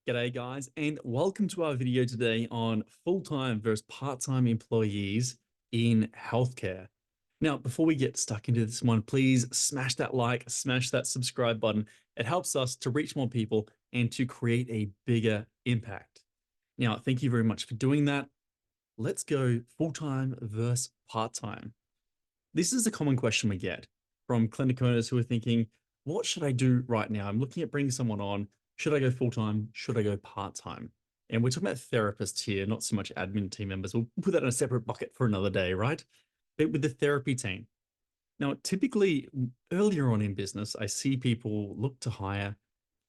G'day guys, and welcome to our video today on full-time versus part-time employees in healthcare. Now, before we get stuck into this one, please smash that like, smash that subscribe button. It helps us to reach more people and to create a bigger impact. Now, thank you very much for doing that. Let's go full-time versus part-time. This is a common question we get from clinic owners who are thinking, what should I do right now? I'm looking at bringing someone on. Should I go full-time? Should I go part-time? And we're talking about therapists here, not so much admin team members. We'll put that in a separate bucket for another day, right? But with the therapy team. Now, typically earlier on in business, I see people look to hire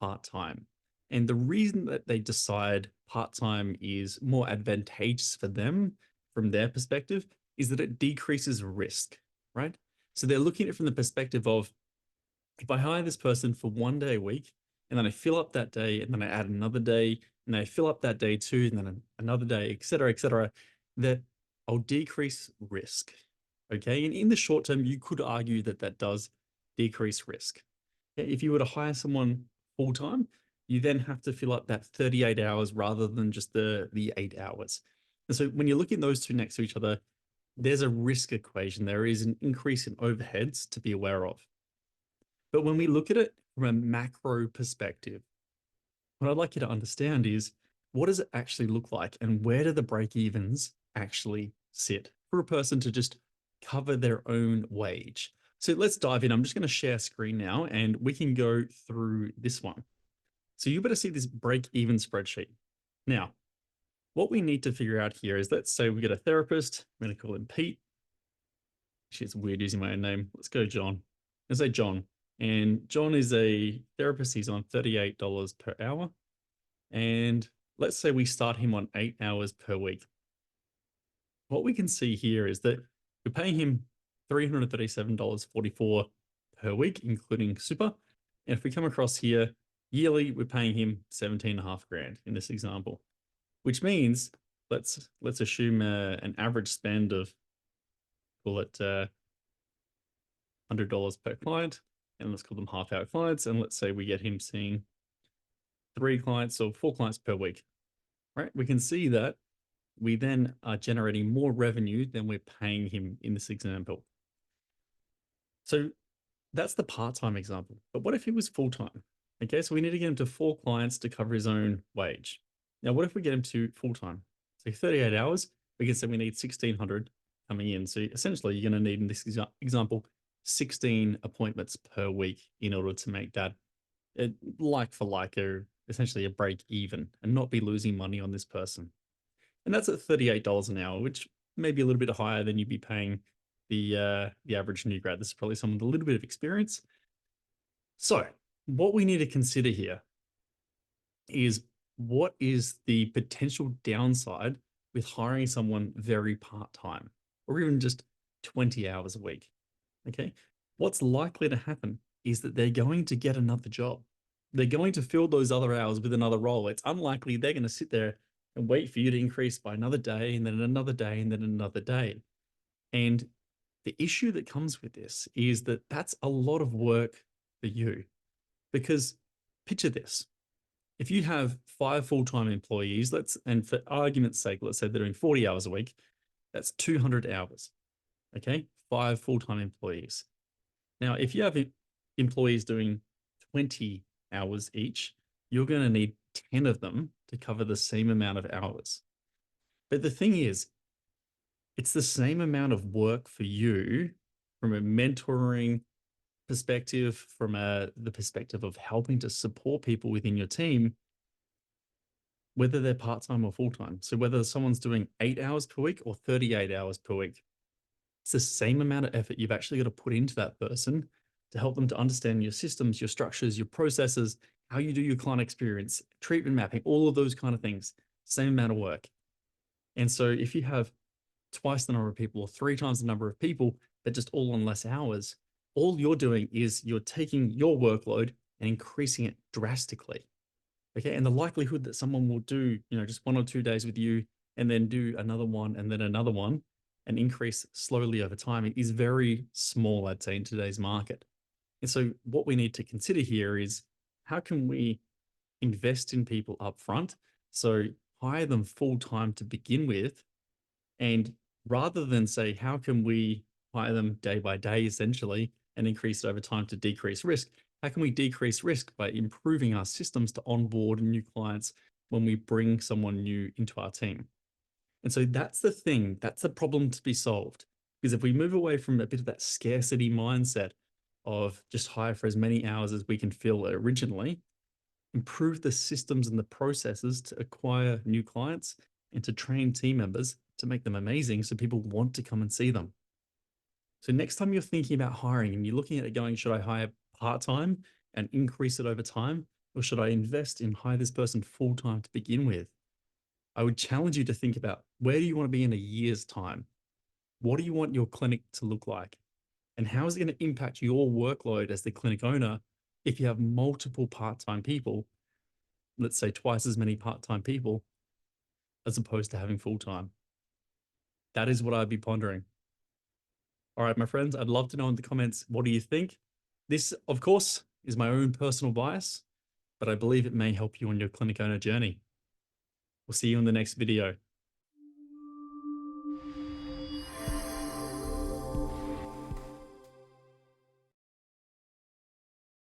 part-time. And the reason that they decide part-time is more advantageous for them from their perspective is that it decreases risk, right? So they're looking at it from the perspective of, if I hire this person for 1 day a week, and then I fill up that day, and then I add another day, and then I fill up that day too, and then another day, et cetera, that I'll decrease risk. Okay. And in the short term, you could argue that that does decrease risk. If you were to hire someone full time, you then have to fill up that 38 hours rather than just the 8 hours. And so when you're looking at those two next to each other, there's a risk equation. There is an increase in overheads to be aware of. But when we look at it from a macro perspective, what I'd like you to understand is, what does it actually look like and where do the break-evens actually sit for a person to just cover their own wage? So let's dive in. I'm just going to share screen now and we can go through this one. So you better see this break-even spreadsheet. Now, what we need to figure out here is, let's say we get a therapist. I'm going to call him Pete. Actually, it's weird using my own name. Let's go John. Let's say John. And John is a therapist. He's on $38 per hour. And let's say we start him on 8 hours per week. What we can see here is that we're paying him $337.44 per week, including super. And if we come across here, yearly, we're paying him 17.5 grand in this example, which means let's assume an average spend of, call it $100 per client. And let's call them half-hour clients. And let's say we get him seeing 3 clients or 4 clients per week, right? We can see that we then are generating more revenue than we're paying him in this example. So that's the part-time example. But what if he was full-time? Okay, so we need to get him to 4 clients to cover his own wage. Now, what if we get him to full-time? So 38 hours, we can say we need 1,600 coming in. So essentially, you're going to need, in this example, 16 appointments per week in order to make that like for like, or essentially a break even, and not be losing money on this person. And that's at $38 an hour, which may be a little bit higher than you'd be paying the average new grad. This is probably someone with a little bit of experience. So what we need to consider here is, what is the potential downside with hiring someone very part-time, or even just 20 hours a week? Okay, what's likely to happen is that they're going to get another job. They're going to fill those other hours with another role. It's unlikely they're going to sit there and wait for you to increase by another day, and then another day, and then another day. And the issue that comes with this is that that's a lot of work for you. Because picture this. If you have 5 full-time employees, and for argument's sake, let's say they're doing 40 hours a week, that's 200 hours. Okay, 5 full-time employees. Now, if you have employees doing 20 hours each, you're going to need 10 of them to cover the same amount of hours. But the thing is, it's the same amount of work for you from a mentoring perspective, from the perspective of helping to support people within your team, whether they're part-time or full-time. So whether someone's doing 8 hours per week or 38 hours per week, it's the same amount of effort you've actually got to put into that person to help them to understand your systems, your structures, your processes, how you do your client experience, treatment mapping, all of those kind of things, same amount of work. And so if you have twice the number of people or 3 times the number of people, but just all on less hours, all you're doing is you're taking your workload and increasing it drastically. Okay. And the likelihood that someone will do, just 1 or 2 days with you and then do another one and then another one and increase slowly over time is very small, I'd say, in today's market. And so what we need to consider here is, how can we invest in people up front. So hire them full time to begin with. And rather than say, how can we hire them day by day, essentially, and increase it over time to decrease risk? How can we decrease risk by improving our systems to onboard new clients when we bring someone new into our team? And so that's the thing, that's the problem to be solved. Because if we move away from a bit of that scarcity mindset of just hire for as many hours as we can fill originally, improve the systems and the processes to acquire new clients and to train team members to make them amazing so people want to come and see them. So next time you're thinking about hiring and you're looking at it going, should I hire part-time and increase it over time? Or should I invest in hire this person full-time to begin with? I would challenge you to think about, where do you want to be in a year's time? What do you want your clinic to look like? And how is it going to impact your workload as the clinic owner if you have multiple part-time people, let's say twice as many part-time people, as opposed to having full-time? That is what I'd be pondering. All right, my friends, I'd love to know in the comments, what do you think? This, of course, is my own personal bias, but I believe it may help you on your clinic owner journey. We'll see you in the next video.